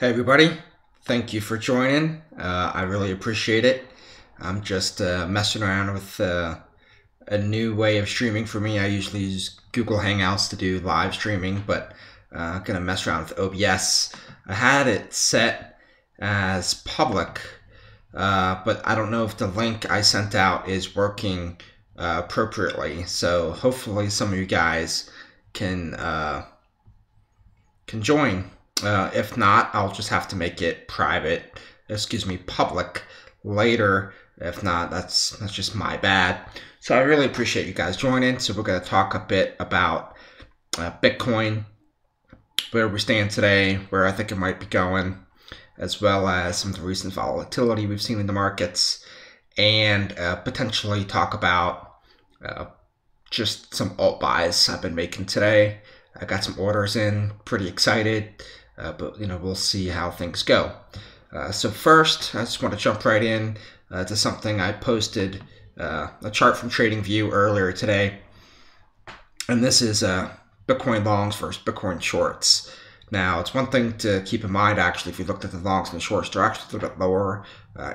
Hey everybody, thank you for joining. I really appreciate it. I'm just messing around with a new way of streaming for me. I usually use Google Hangouts to do live streaming, but I'm gonna mess around with OBS. I had it set as public, but I don't know if the link I sent out is working appropriately. So hopefully some of you guys can join. If not, I'll just have to make it public later. If not, that's just my bad. So I really appreciate you guys joining. So we're going to talk a bit about Bitcoin, where we stand today, where I think it might be going, as well as some of the recent volatility we've seen in the markets, and potentially talk about just some alt buys I've been making today. I got some orders in, pretty excited, but we'll see how things go. So first, I just want to jump right in to something I posted, a chart from TradingView earlier today, and this is Bitcoin longs versus Bitcoin shorts. Now, it's one thing to keep in mind, actually, if you looked at the longs and the shorts, they're actually a little bit lower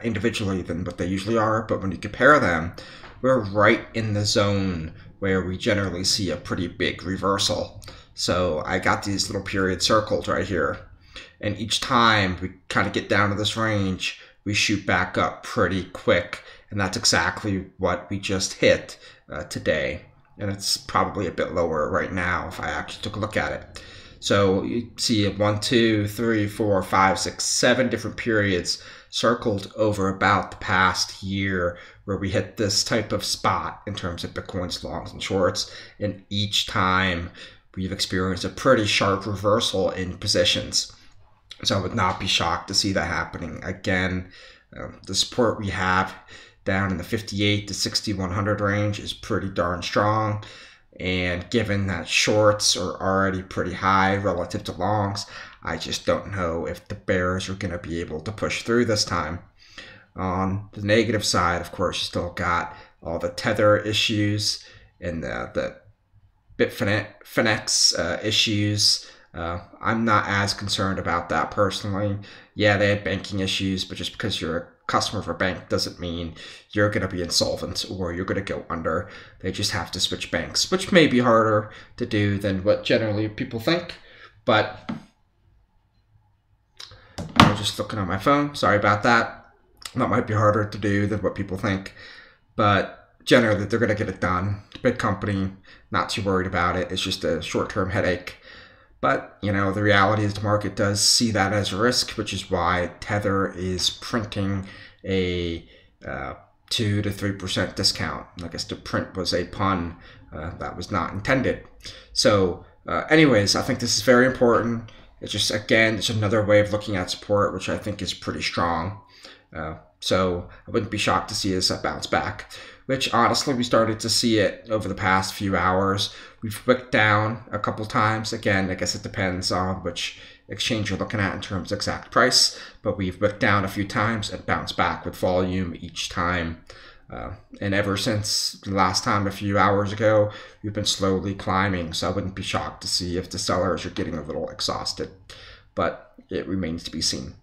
individually than what they usually are, but when you compare them, we're right in the zone where we generally see a pretty big reversal. So I got these little periods circled right here, and each time we kind of get down to this range, we shoot back up pretty quick, and that's exactly what we just hit today. And it's probably a bit lower right now if I actually took a look at it. So you see 1, 2, 3, 4, 5, 6, 7 different periods circled over about the past year where we hit this type of spot in terms of Bitcoin's longs and shorts, and each time we've experienced a pretty sharp reversal in positions. So I would not be shocked to see that happening again. The support we have down in the 58 to 6100 range is pretty darn strong. And given that shorts are already pretty high relative to longs, I just don't know if the bears are going to be able to push through this time. On the negative side, of course, you still got all the Tether issues and the Bitfinex issues. I'm not as concerned about that personally. Yeah, they had banking issues, but just because you're a customer of a bank doesn't mean you're going to be insolvent or you're going to go under. They just have to switch banks, which may be harder to do than what generally people think. But I was just looking on my phone. Sorry about that. That might be harder to do than what people think. But generally, they're going to get it done. Big company, not too worried about it. It's just a short-term headache. But, the reality is the market does see that as a risk, which is why Tether is printing a 2 to 3% discount. I guess the print was a pun that was not intended. So anyways, I think this is very important. It's just, again, it's another way of looking at support, which I think is pretty strong. So I wouldn't be shocked to see this bounce back, which honestly we started to see it over the past few hours. We've wicked down a couple times. Again, I guess it depends on which exchange you're looking at in terms of exact price, but we've wicked down a few times and bounced back with volume each time. And ever since the last time a few hours ago, we've been slowly climbing. So I wouldn't be shocked to see if the sellers are getting a little exhausted, but it remains to be seen.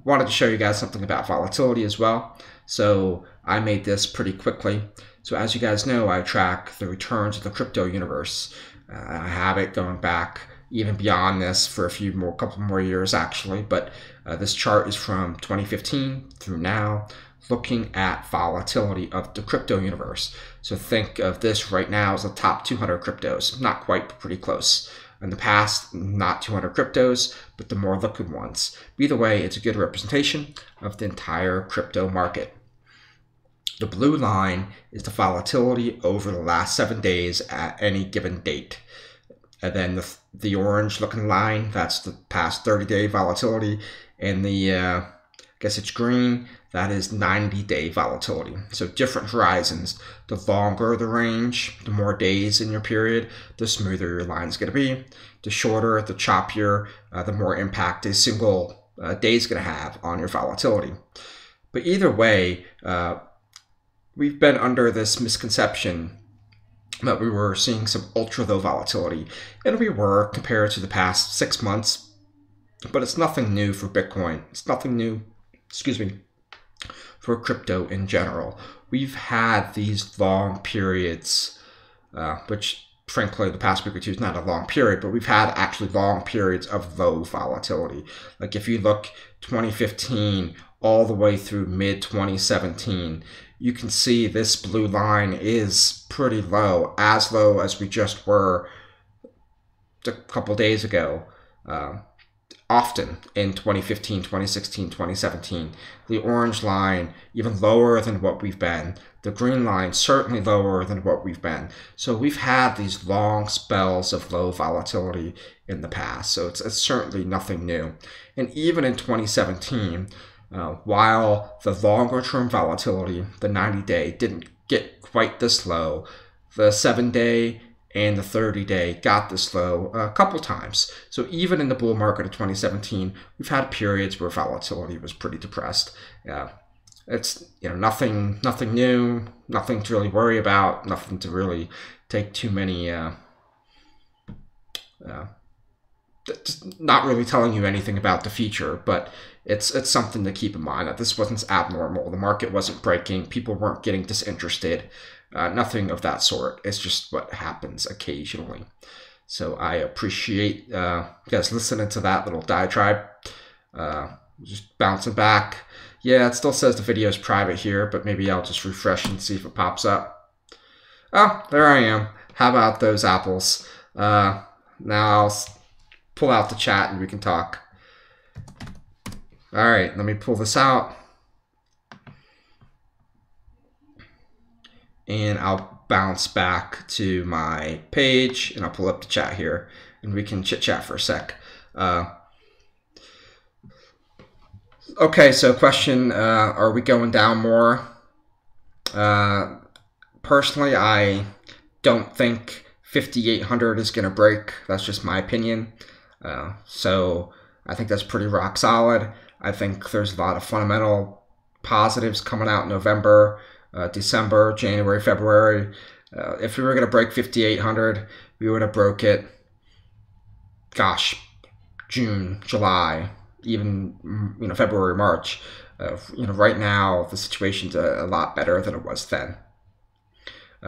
Wanted to show you guys something about volatility as well. So I made this pretty quickly. So as you guys know, I track the returns of the crypto universe. I have it going back even beyond this for a couple more years actually, but this chart is from 2015 through now, looking at volatility of the crypto universe. So think of this right now as the top 200 cryptos, not quite, but pretty close. In the past, not 200 cryptos, but the more liquid ones. Either way, it's a good representation of the entire crypto market. The blue line is the volatility over the last 7 days at any given date. And then the orange looking line, that's the past 30-day volatility. And the, I guess it's green, that is 90-day volatility. So different horizons. The longer the range, the more days in your period, the smoother your line is going to be. The shorter, the choppier, the more impact a single day is going to have on your volatility. But either way, we've been under this misconception that we were seeing some ultra low volatility, and we were compared to the past 6 months but it's nothing new for Bitcoin. It's nothing new, excuse me, for crypto in general. We've had these long periods, which frankly the past week or two is not a long period, but we've had actually long periods of low volatility. Like if you look 2015 all the way through mid 2017, you can see this blue line is pretty low as we just were a couple days ago. Often in 2015, 2016, 2017. The orange line even lower than what we've been. The green line certainly lower than what we've been. So we've had these long spells of low volatility in the past. So it's certainly nothing new. And even in 2017, while the longer term volatility, the 90-day, didn't get quite this low, the 7-day and the 30-day got this low a couple times. So even in the bull market of 2017, we've had periods where volatility was pretty depressed. It's nothing new, nothing to really worry about, nothing to really take too many. Just not really telling you anything about the future, but it's something to keep in mind that this wasn't abnormal. The market wasn't breaking. People weren't getting disinterested. Nothing of that sort. It's just what happens occasionally. So I appreciate you guys listening to that little diatribe. Just bouncing back. Yeah, it still says the video is private here, but maybe I'll just refresh and see if it pops up. Oh, there I am. How about those apples? Now I'll pull out the chat and we can talk. All right, let me pull this out. And I'll bounce back to my page and I'll pull up the chat here and we can chit chat for a sec. Okay, so question, are we going down more? Personally, I don't think 5,800 is going to break. That's just my opinion. So I think that's pretty rock solid. I think there's a lot of fundamental positives coming out in November, December, January, February. If we were going to break 5,800, we would have broke it, gosh, June, July, even February, March. Right now the situation's a lot better than it was then.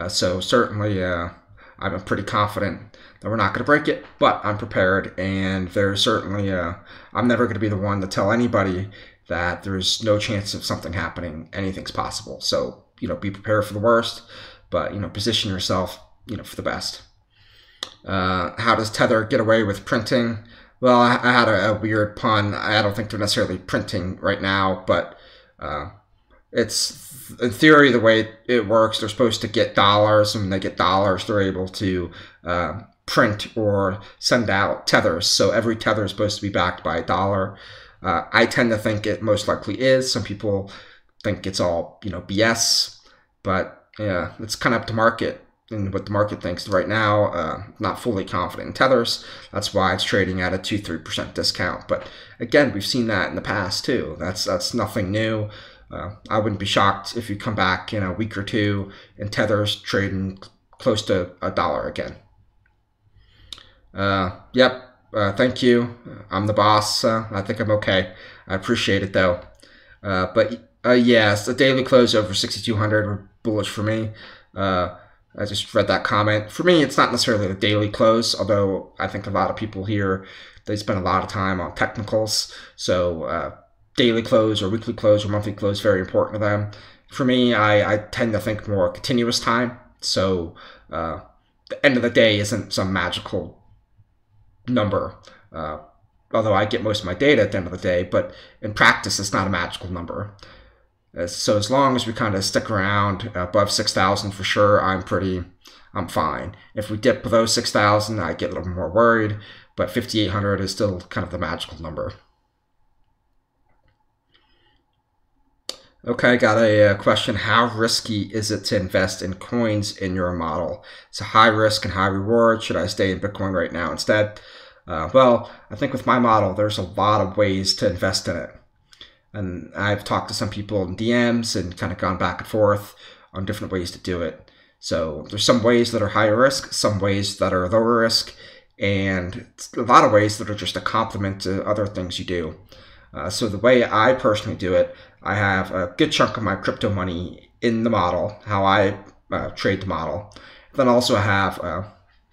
So certainly I'm pretty confident that we're not going to break it, but I'm prepared, and there's certainly I'm never going to be the one to tell anybody that there's no chance of something happening. Anything's possible. So be prepared for the worst, but position yourself for the best. How does Tether get away with printing? Well, I had a weird pun. I don't think they're necessarily printing right now, but it's in theory the way it works. They're supposed to get dollars, and when they get dollars, they're able to print or send out tethers. So every tether is supposed to be backed by $1. I tend to think it most likely is. Some people think it's all BS, but yeah, it's kind of up to market and what the market thinks. Right now, not fully confident in tethers. That's why it's trading at a 2-3% discount. But again, we've seen that in the past too. That's nothing new. I wouldn't be shocked if you come back in a week or two and Tether's trading close to $1 again. Yep. Thank you. I'm the boss. I think I'm okay. I appreciate it though. But yes, the daily close over 6,200 were bullish for me. I just read that comment. For me, it's not necessarily the daily close, although I think a lot of people here, they spend a lot of time on technicals. So daily close or weekly close or monthly close, very important to them. For me, I tend to think more continuous time. So the end of the day isn't some magical number, although I get most of my data at the end of the day, but in practice, it's not a magical number. So as long as we kind of stick around above 6,000 for sure, I'm fine. If we dip below 6,000, I get a little more worried, but 5,800 is still kind of the magical number. Okay, got a question. How risky is it to invest in coins in your model? It's a high risk and high reward. Should I stay in Bitcoin right now instead? Well, I think with my model, there's a lot of ways to invest in it. And I've talked to some people in DMs and kind of gone back and forth on different ways to do it. So there's some ways that are higher risk, some ways that are lower risk. and it's a lot of ways that are just a complement to other things you do. So the way I personally do it, I have a good chunk of my crypto money in the model, how I trade the model. Then also I have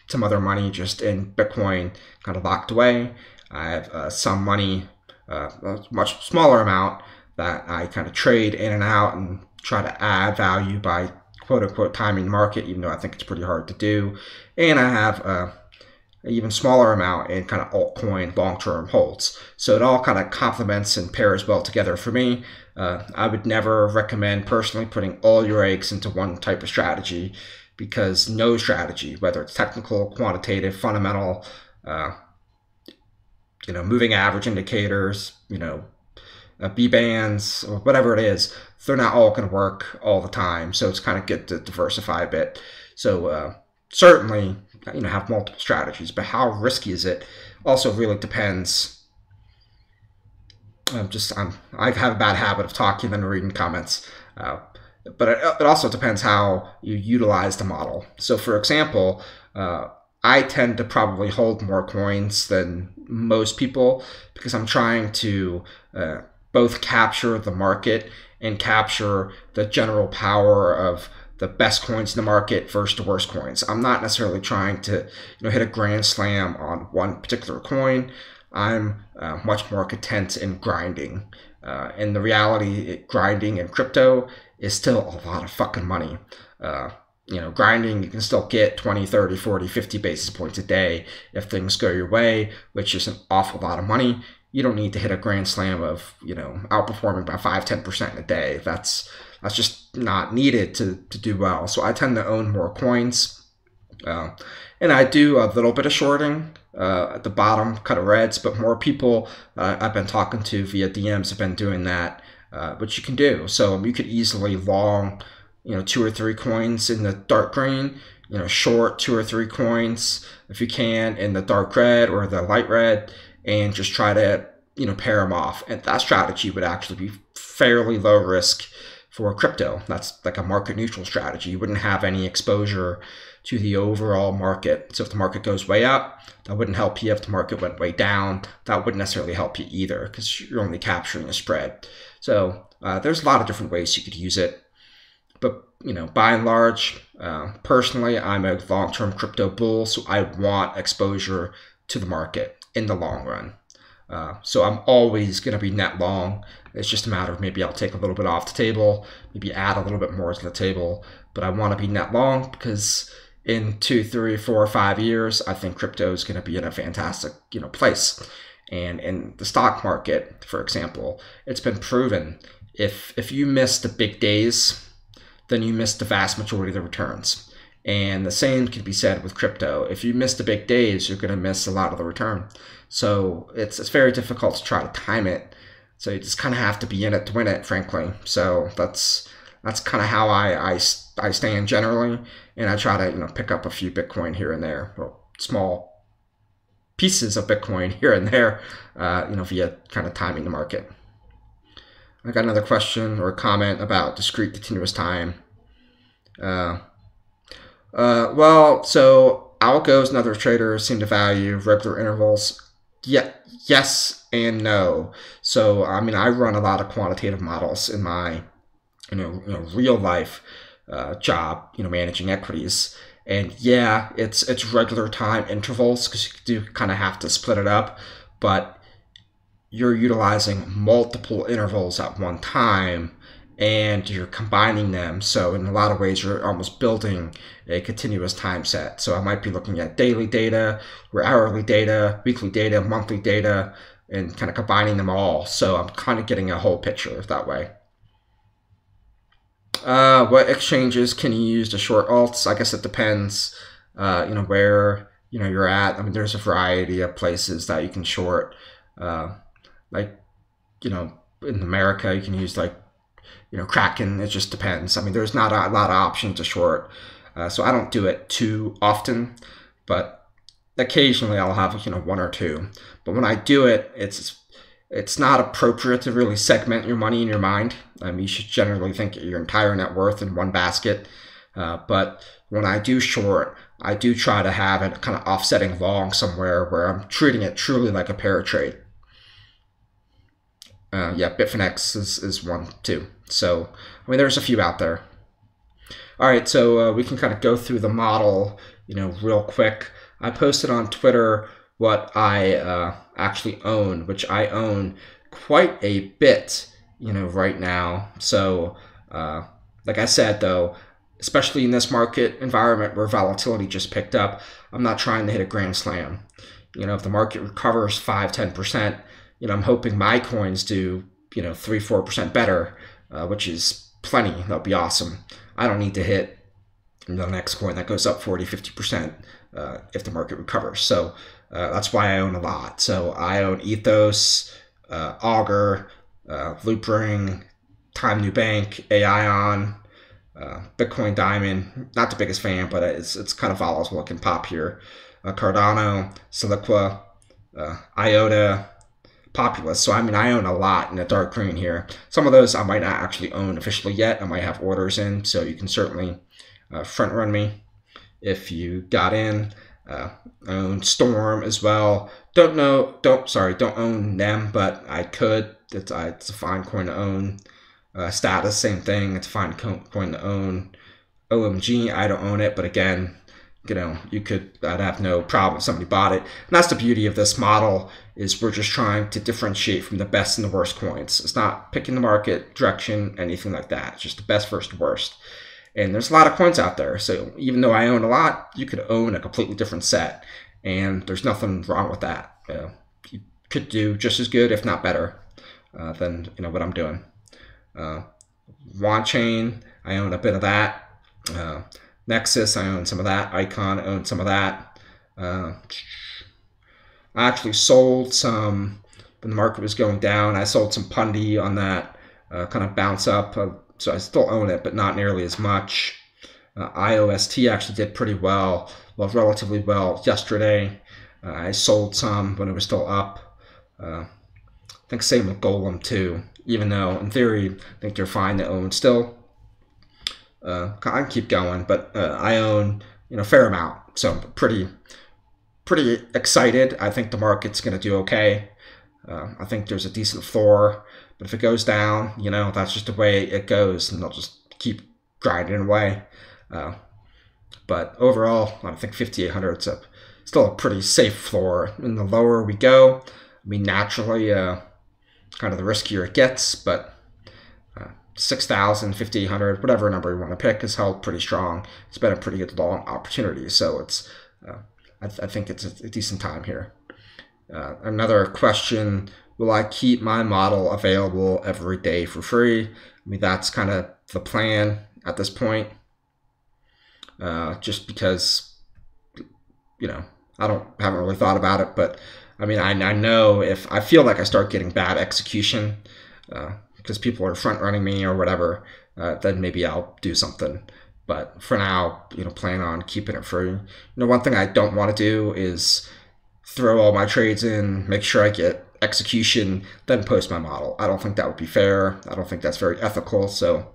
some other money just in Bitcoin kind of locked away. I have some money, a much smaller amount, that I kind of trade in and out and try to add value by quote unquote timing the market, even though I think it's pretty hard to do. And I have an even smaller amount in kind of altcoin long-term holds. So it all kind of complements and pairs well together for me. I would never recommend personally putting all your eggs into one type of strategy, because no strategy, whether it's technical, quantitative, fundamental, moving average indicators, B-bands, or whatever it is, they're not all going to work all the time. So it's kind of good to diversify a bit. So certainly, have multiple strategies, but how risky is it also really depends. I have a bad habit of talking and reading comments. But it also depends how you utilize the model. So for example, I tend to probably hold more coins than most people because I'm trying to both capture the market and capture the general power of the best coins in the market versus the worst coins. I'm not necessarily trying to hit a grand slam on one particular coin. I'm much more content in grinding. And the reality, grinding in crypto is still a lot of fucking money. Grinding, you can still get 20, 30, 40, 50 basis points a day if things go your way, which is an awful lot of money. You don't need to hit a grand slam of, outperforming by 5, 10% a day. That's just not needed to do well. So I tend to own more coins. And I do a little bit of shorting at the bottom, kind of reds, but more people I've been talking to via DMs have been doing that, which you can do. So you could easily long, 2 or 3 coins in the dark green, short 2 or 3 coins if you can in the dark red or the light red, and just try to, pair them off. And that strategy would actually be fairly low risk for crypto. That's like a market neutral strategy. You wouldn't have any exposure to the overall market. So if the market goes way up, that wouldn't help you. If the market went way down, that wouldn't necessarily help you either, because you're only capturing a spread. So there's a lot of different ways you could use it. But, by and large, personally, I'm a long-term crypto bull, so I want exposure to the market in the long run. So I'm always going to be net long. It's just a matter of maybe I'll take a little bit off the table, maybe add a little bit more to the table, but I want to be net long because in 2, 3, 4, 5 years, I think crypto is going to be in a fantastic, place. And in the stock market, for example, it's been proven if you miss the big days, then you miss the vast majority of the returns. And the same can be said with crypto. If you miss the big days, you're going to miss a lot of the return. So it's very difficult to try to time it. So you just kind of have to be in it to win it, frankly. So that's kind of how I stand generally. And I try to pick up a few Bitcoin here and there, or small pieces of Bitcoin here and there, via kind of timing the market. I got another question or comment about discrete continuous time. Well, so algos and other traders seem to value regular intervals. Yeah, yes and no. So, I run a lot of quantitative models in my, real life job, managing equities. And yeah, it's regular time intervals because you do kind of have to split it up, but you're utilizing multiple intervals at one time and you're combining them. So in a lot of ways, you're almost building a continuous time set. So I might be looking at daily data or hourly data, weekly data, monthly data, and kind of combining them all. So I'm kind of getting a whole picture that way. What exchanges can you use to short alts? I guess it depends, where, you're at. There's a variety of places that you can short. In America, you can use Kraken. It just depends. There's not a lot of options to short. So I don't do it too often, but occasionally I'll have, 1 or 2. But when I do it, it's not appropriate to really segment your money in your mind. You should generally think your entire net worth in one basket. But when I do short, I do try to have it kind of offsetting long somewhere where I'm treating it truly like a pair trade. Yeah, Bitfinex is one too. So, I mean, there's a few out there. All right, so we can kind of go through the model, real quick. I posted on Twitter what I actually own, which I own quite a bit, right now. So, like I said, though, especially in this market environment where volatility just picked up, I'm not trying to hit a grand slam. If the market recovers 5–10%, I'm hoping my coins do, 3–4% better, which is plenty. That'll be awesome. I don't need to hit the next coin that goes up 40–50% if the market recovers. So that's why I own a lot. So I own Ethos, Augur, Loopring, Time New Bank, AION, Bitcoin Diamond. Not the biggest fan, but it's kind of volatile. It can pop here. Cardano, Siliqua, IOTA, Populous. So I mean, I own a lot in the dark green here. Some of those I might not actually own officially yet. I might have orders in, so you can certainly front run me if you got in. I own Storm as well. Don't own them, but I could. It's a fine coin to own. Status, same thing. It's a fine coin to own. OMG, I don't own it, but again, I'd have no problem if somebody bought it. And that's the beauty of this model, is we're just trying to differentiate from the best and the worst coins. It's not picking the market direction, anything like that. It's just the best versus the worst. And there's a lot of coins out there. So even though I own a lot, you could own a completely different set. And there's nothing wrong with that. You could do just as good, if not better, than what I'm doing. Wanchain, I own a bit of that. Nexus, I own some of that. Icon, I own some of that. I actually sold some when the market was going down. I sold some Pundi on that kind of bounce up. So I still own it, but not nearly as much. IOST actually did pretty well, relatively well yesterday. I sold some when it was still up. I think same with Golem too, even though in theory I think they're fine to own still. I can keep going, but I own a fair amount, so I'm pretty excited. I think the market's going to do okay. I think there's a decent floor, but if it goes down, that's just the way it goes, and they'll just keep grinding away. But overall, I think 5,800 is still a pretty safe floor. And the lower we go, I mean, naturally, kind of the riskier it gets, but 6,000, 5,800, whatever number you want to pick, is held pretty strong. It's been a pretty good long opportunity, so it's I think it's a decent time here. Another question: will I keep my model available every day for free? I mean, that's kind of the plan at this point. Just because I haven't really thought about it, but I mean, I know if I feel like I start getting bad execution, because people are front running me or whatever, then maybe I'll do something. But for now, plan on keeping it free. One thing I don't want to do is throw all my trades in, make sure I get execution, then post my model. I don't think that would be fair. I don't think that's very ethical. So,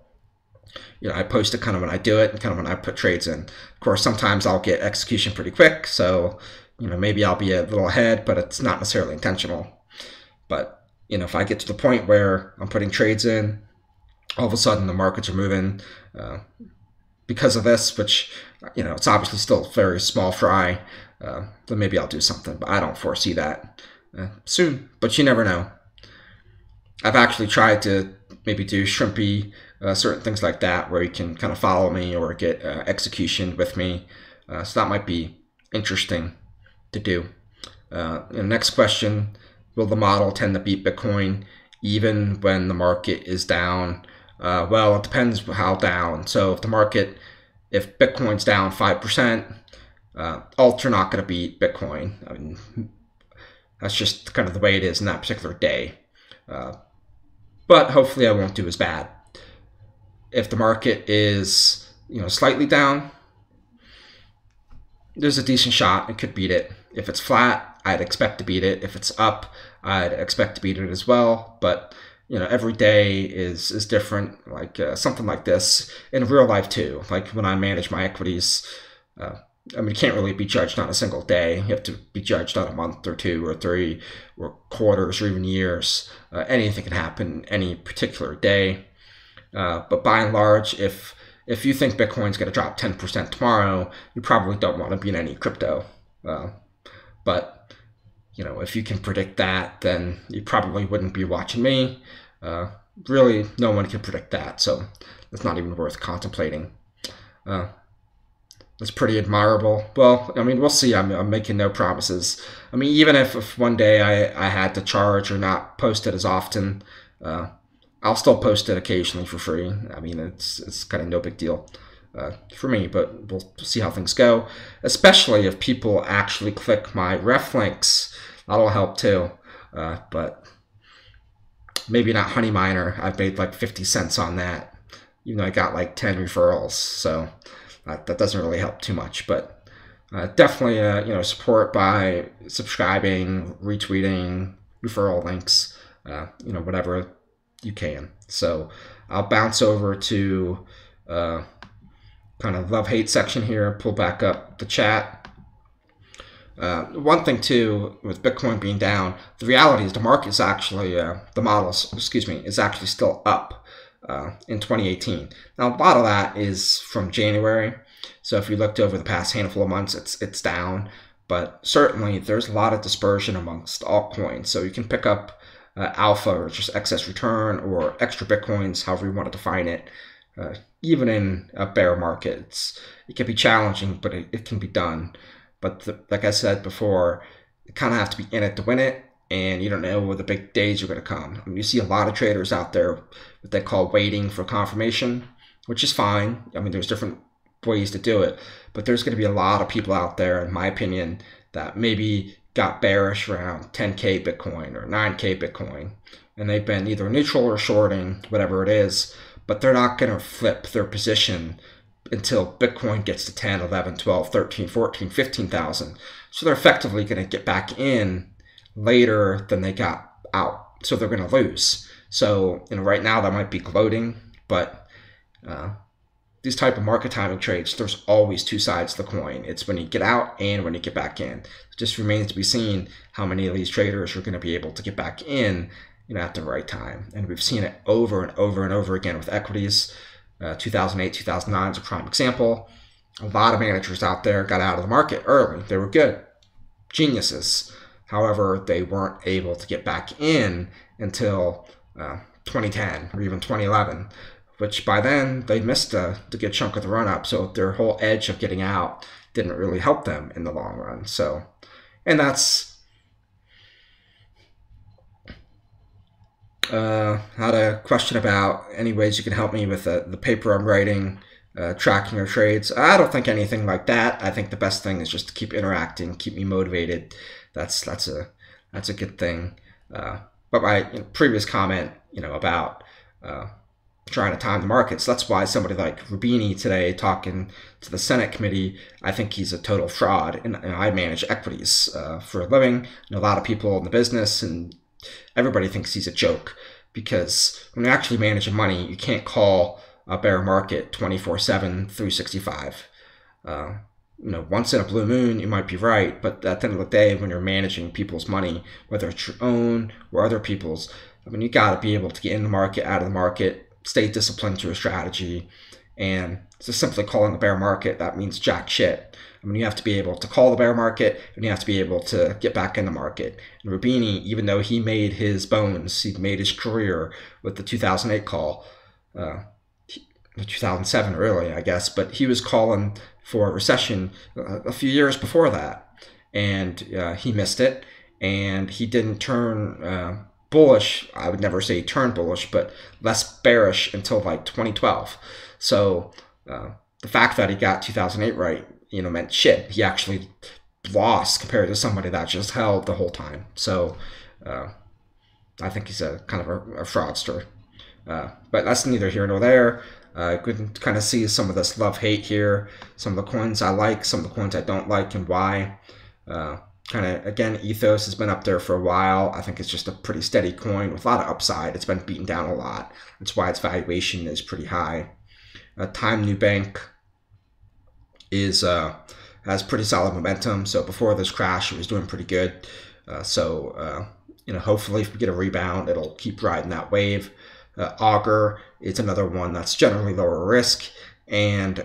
I post it kind of when I do it and kind of when I put trades in. Of course, sometimes I'll get execution pretty quick. So, maybe I'll be a little ahead, but it's not necessarily intentional. But if I get to the point where I'm putting trades in, all of a sudden the markets are moving because of this, which, it's obviously still very small fry, then maybe I'll do something. But I don't foresee that soon, but you never know. I've actually tried to maybe do shrimpy, certain things like that, where you can kind of follow me or get execution with me. So that might be interesting to do. Next question: will the model tend to beat Bitcoin even when the market is down? Well, it depends how down. So if Bitcoin's down 5%, alts are not going to beat Bitcoin. I mean, that's just kind of the way it is in that particular day. But hopefully I won't do as bad. If the market is, slightly down, there's a decent shot it could beat it. If it's flat, I'd expect to beat it. If it's up, I'd expect to beat it as well. But every day is different. Like something like this in real life too. Like when I manage my equities, I mean, you can't really be judged on a single day. You have to be judged on a month or 2 or 3 or quarters or even years. Anything can happen any particular day. But by and large, if you think Bitcoin's going to drop 10% tomorrow, you probably don't want to be in any crypto. But if you can predict that, then you probably wouldn't be watching me. Really, no one can predict that, so it's not even worth contemplating. That's pretty admirable. Well, I mean, we'll see. I'm making no promises. I mean, even if one day I had to charge or not post it as often, I'll still post it occasionally for free. I mean, it's kind of no big deal for me, but we'll see how things go. Especially if people actually click my ref links, that'll help too. But maybe not Honey Miner. I've made like 50 cents on that. Even though I got like 10 referrals, so that doesn't really help too much. But definitely, support by subscribing, retweeting, referral links, whatever you can. So I'll bounce over to kind of love-hate section here, pull back up the chat. One thing too, with Bitcoin being down, the reality is the market is actually, is actually still up in 2018. Now, a lot of that is from January. So if you looked over the past handful of months, it's down. But certainly there's a lot of dispersion amongst altcoins. So you can pick up alpha or just excess return or extra Bitcoins, however you want to define it. Even in a bear market, it can be challenging, but it can be done. But like I said before, you kind of have to be in it to win it. And you don't know where the big days are going to come. I mean, you see a lot of traders out there what they call waiting for confirmation, which is fine. I mean, there's different ways to do it. But there's going to be a lot of people out there, in my opinion, that maybe got bearish around 10K Bitcoin or 9K Bitcoin. And they've been either neutral or shorting, whatever it is. But they're not going to flip their position until Bitcoin gets to 10, 11, 12, 13, 14, 15,000. So they're effectively going to get back in later than they got out, so they're going to lose. So right now that might be gloating, but these type of market timing trades, there's always two sides to the coin. It's when you get out and when you get back in. It just remains to be seen how many of these traders are going to be able to get back in at the right time. And we've seen it over and over and over again with equities. 2008, 2009 is a prime example. A lot of managers out there got out of the market early. They were good, geniuses. However, they weren't able to get back in until 2010 or even 2011, which by then they missed a good chunk of the run-up. So their whole edge of getting out didn't really help them in the long run. So, and that's had a question about any ways you can help me with the paper I'm writing, tracking your trades. I don't think anything like that. I think the best thing is just to keep interacting, keep me motivated. That's a good thing. But my previous comment, about trying to time the markets, that's why somebody like Rubini today talking to the Senate committee, I think he's a total fraud. And I manage equities for a living. A lot of people in the business, and everybody thinks he's a joke, because when you're actually managing money, you can't call a bear market 24/7, 365. Once in a blue moon, you might be right, but at the end of the day, when you're managing people's money, whether it's your own or other people's, I mean, you got to be able to get in the market, out of the market, stay disciplined to a strategy. And just simply calling the bear market, that means jack shit. I mean, you have to be able to call the bear market, and you have to be able to get back in the market. And Rubini, even though he made his bones, he made his career with the 2008 call, 2007 really, I guess, but he was calling for a recession a few years before that, and he missed it, and he didn't turn bullish. I would never say turn bullish, but less bearish until like 2012. So the fact that he got 2008 right, meant shit. He actually lost compared to somebody that just held the whole time. So I think he's a kind of a fraudster. But that's neither here nor there. You can kind of see some of this love-hate here. Some of the coins I like, some of the coins I don't like, and why. Kind of, again, Ethos has been up there for a while. I think it's just a pretty steady coin with a lot of upside. It's been beaten down a lot. That's why its valuation is pretty high. Time New Bank is has pretty solid momentum. So before this crash, it was doing pretty good. Hopefully if we get a rebound, it'll keep riding that wave. Augur is another one that's generally lower risk and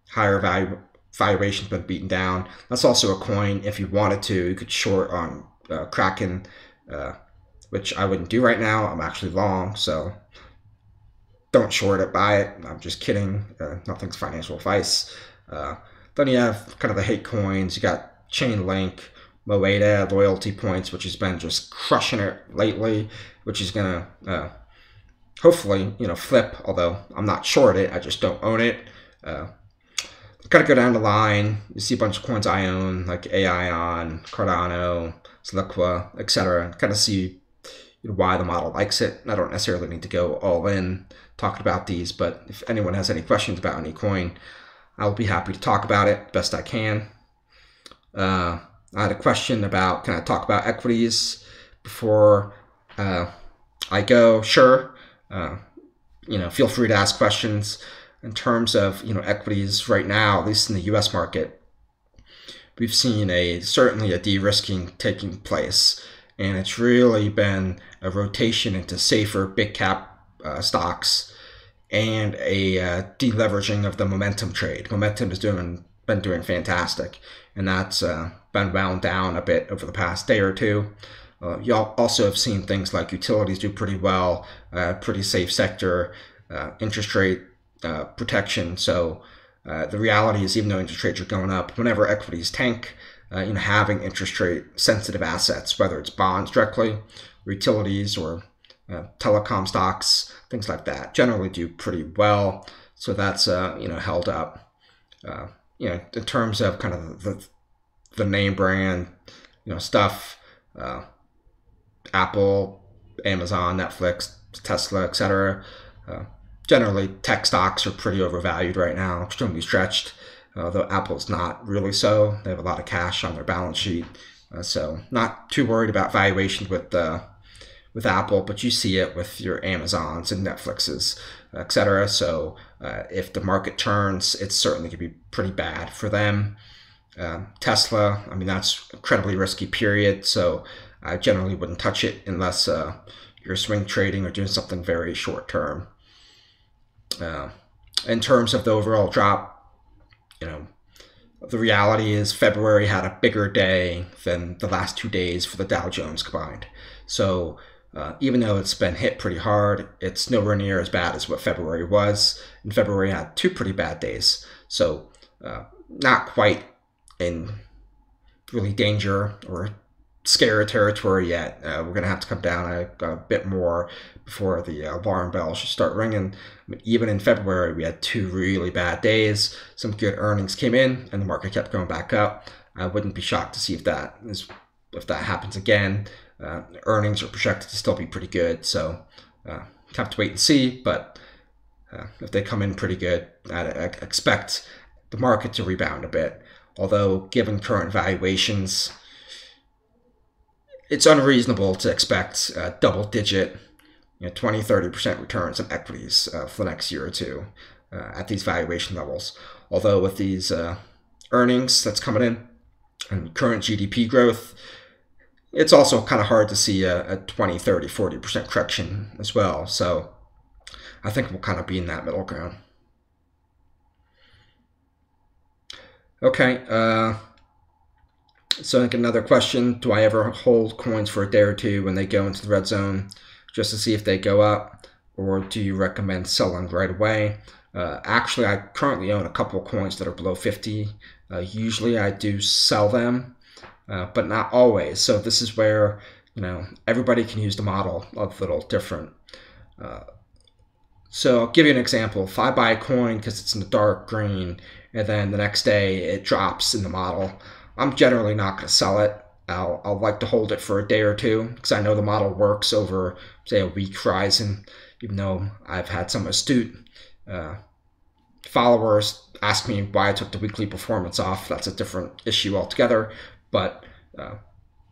higher valuation's been beaten down. That's also a coin, if you wanted to, you could short on Kraken, which I wouldn't do right now. I'm actually long, so don't short it, buy it. I'm just kidding. Nothing's financial advice. Then you have kind of the hate coins. You got Chainlink, Moeda, Loyalty Points, which has been just crushing it lately, which is going to hopefully, flip, although I'm not short it. I just don't own it. Kind of go down the line. You see a bunch of coins I own, like AION, Cardano, Sliqua, etc. Kind of see why the model likes it. I don't necessarily need to go all in talking about these, but if anyone has any questions about any coin, I'll be happy to talk about it best I can. I had a question about, can I talk about equities before I go? Sure. Feel free to ask questions. In terms of equities right now, at least in the U.S. market, we've seen certainly a de-risking taking place, and it's really been a rotation into safer big cap stocks and a deleveraging of the momentum trade. Momentum has been doing fantastic, and that's been wound down a bit over the past day or two. You also have seen things like utilities do pretty well, pretty safe sector, interest rate protection. So the reality is, even though interest rates are going up, whenever equities tank, having interest rate sensitive assets, whether it's bonds directly, or utilities, or telecom stocks, things like that, generally do pretty well. So that's held up. In terms of kind of the name brand stuff, Apple, Amazon, Netflix, Tesla, etc. Generally, tech stocks are pretty overvalued right now, extremely stretched, though Apple's not really so. They have a lot of cash on their balance sheet, so not too worried about valuation with Apple, but you see it with your Amazons and Netflixes, etc. So if the market turns, it's certainly going to be pretty bad for them. Tesla, that's incredibly risky, period. So I generally wouldn't touch it unless you're swing trading or doing something very short term. In terms of the overall drop, the reality is February had a bigger day than the last 2 days for the Dow Jones combined. So even though it's been hit pretty hard, it's nowhere near as bad as what February was. And February had 2 pretty bad days. So not quite in really danger or scare territory yet. We're going to have to come down a bit more before the alarm bell should start ringing. Even in February, we had 2 really bad days. Some good earnings came in, and the market kept going back up. I wouldn't be shocked to see if that happens again. Earnings are projected to still be pretty good, so have to wait and see. But if they come in pretty good, I expect the market to rebound a bit. Although, given current valuations, it's unreasonable to expect double-digit, 20-30% returns on equities for the next year or two at these valuation levels. Although with these earnings that's coming in and current GDP growth, it's also kind of hard to see a 20, 30, 40% correction as well. So I think we'll kind of be in that middle ground. Okay. So I think another question, do I ever hold coins for a day or two when they go into the red zone just to see if they go up, or do you recommend selling right away? Actually, I currently own a couple of coins that are below 50. Usually I do sell them, but not always. So this is where, everybody can use the model a little different. So I'll give you an example. If I buy a coin because it's in the dark green, and then the next day it drops in the model, I'm generally not going to sell it. I'll like to hold it for a day or two because I know the model works over, say, a week horizon, even though I've had some astute followers ask me why I took the weekly performance off. That's a different issue altogether. But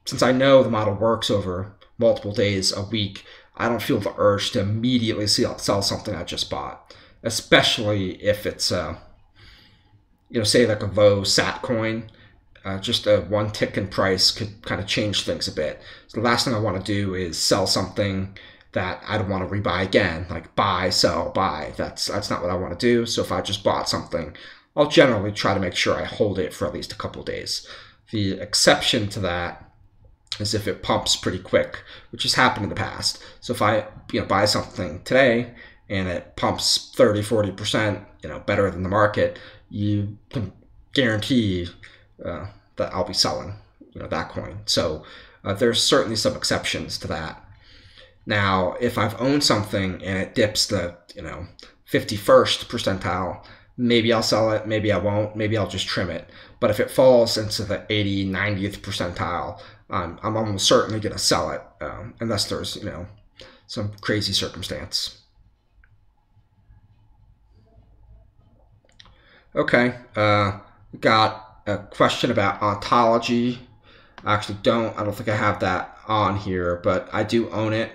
since I know the model works over multiple days a week, I don't feel the urge to immediately sell something I just bought, especially if it's say like a low sat coin, just a one tick in price could kind of change things a bit. So the last thing I want to do is sell something that I don't want to rebuy again, like buy, sell, buy. That's not what I want to do. So if I just bought something, I'll generally try to make sure I hold it for at least a couple days. The exception to that is if it pumps pretty quick, which has happened in the past. So if I buy something today and it pumps 30-40% better than the market, you can guarantee that I'll be selling that coin. So there's certainly some exceptions to that. Now, if I've owned something and it dips the 51st percentile, maybe I'll sell it, maybe I won't, maybe I'll just trim it. But if it falls into the 80th, 90th percentile, I'm almost certainly going to sell it, unless there's some crazy circumstance. Okay, got a question about ontology. I don't think I have that on here, but I do own it.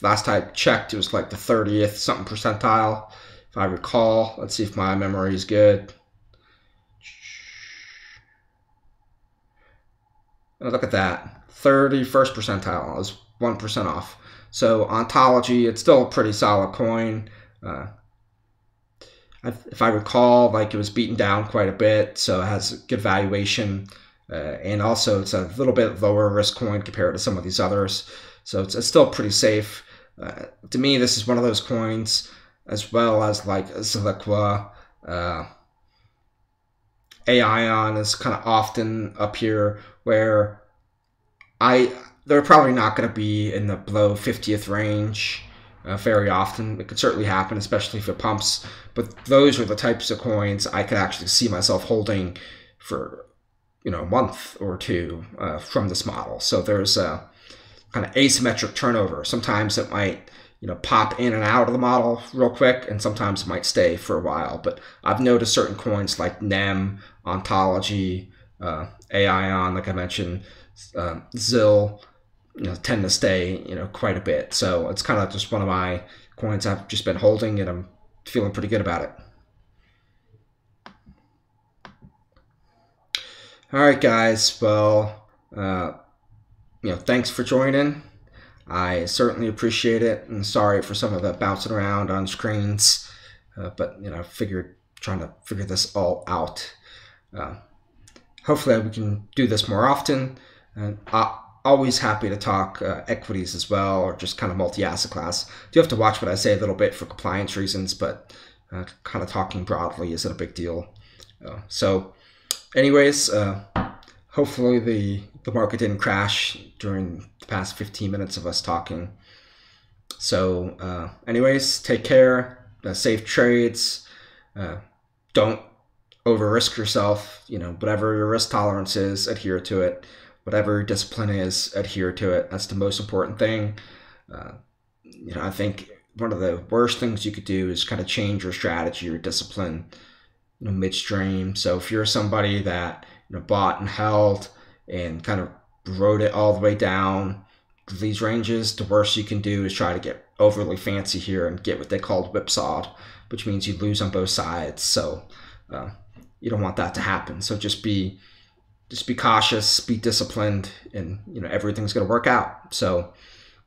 Last I checked, it was like the 30th something percentile, if I recall. Let's see if my memory is good. Oh, look at that, 31st percentile is 1% off. So ontology, it's still a pretty solid coin. If I recall, like it was beaten down quite a bit, so it has good valuation, and also it's a little bit lower risk coin compared to some of these others. So it's still pretty safe. To me, this is one of those coins, as well as like Ziliqua. AION is kind of often up here, where they're probably not going to be in the below 50th range very often. It could certainly happen, especially if it pumps. But those are the types of coins I could actually see myself holding for a month or two from this model. So there's a kind of asymmetric turnover. Sometimes it might pop in and out of the model real quick, and sometimes it might stay for a while. But I've noticed certain coins like NEM, Ontology, AION, like I mentioned, ZIL, tend to stay quite a bit. So it's kind of just one of my coins I've just been holding, and I'm feeling pretty good about it. All right, guys. Well, thanks for joining. I certainly appreciate it, and sorry for some of the bouncing around on screens, but trying to figure this all out. Hopefully we can do this more often, and always happy to talk equities as well, or just kind of multi-asset class. Do have to watch what I say a little bit for compliance reasons, but kind of talking broadly isn't a big deal. So anyways, hopefully the market didn't crash during the past 15 minutes of us talking. So anyways, take care, safe trades, don't over risk yourself. Whatever your risk tolerance is, adhere to it. Whatever your discipline is, adhere to it. That's the most important thing. I think one of the worst things you could do is kind of change your strategy or discipline midstream. So if you're somebody that bought and held and kind of rode it all the way down these ranges, the worst you can do is try to get overly fancy here and get what they called whipsawed, which means you lose on both sides. So you don't want that to happen. So just be cautious, be disciplined, and everything's going to work out. So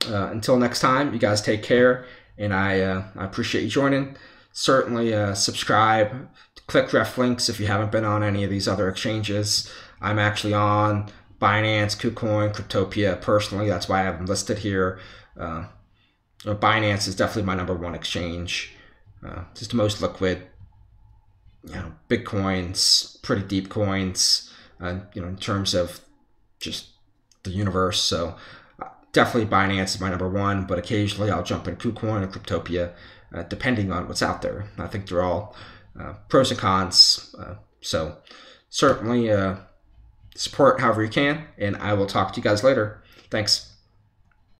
until next time, you guys take care, and I appreciate you joining. Certainly subscribe, click ref links if you haven't been on any of these other exchanges. I'm actually on Binance, KuCoin, Cryptopia personally. That's why I have them listed here. Binance is definitely my #1 exchange. Just the most liquid, big coins, pretty deep coins, in terms of just the universe. So definitely Binance is my #1, but occasionally I'll jump in KuCoin or Cryptopia, depending on what's out there. I think they're all pros and cons. So certainly support however you can, and I will talk to you guys later. Thanks.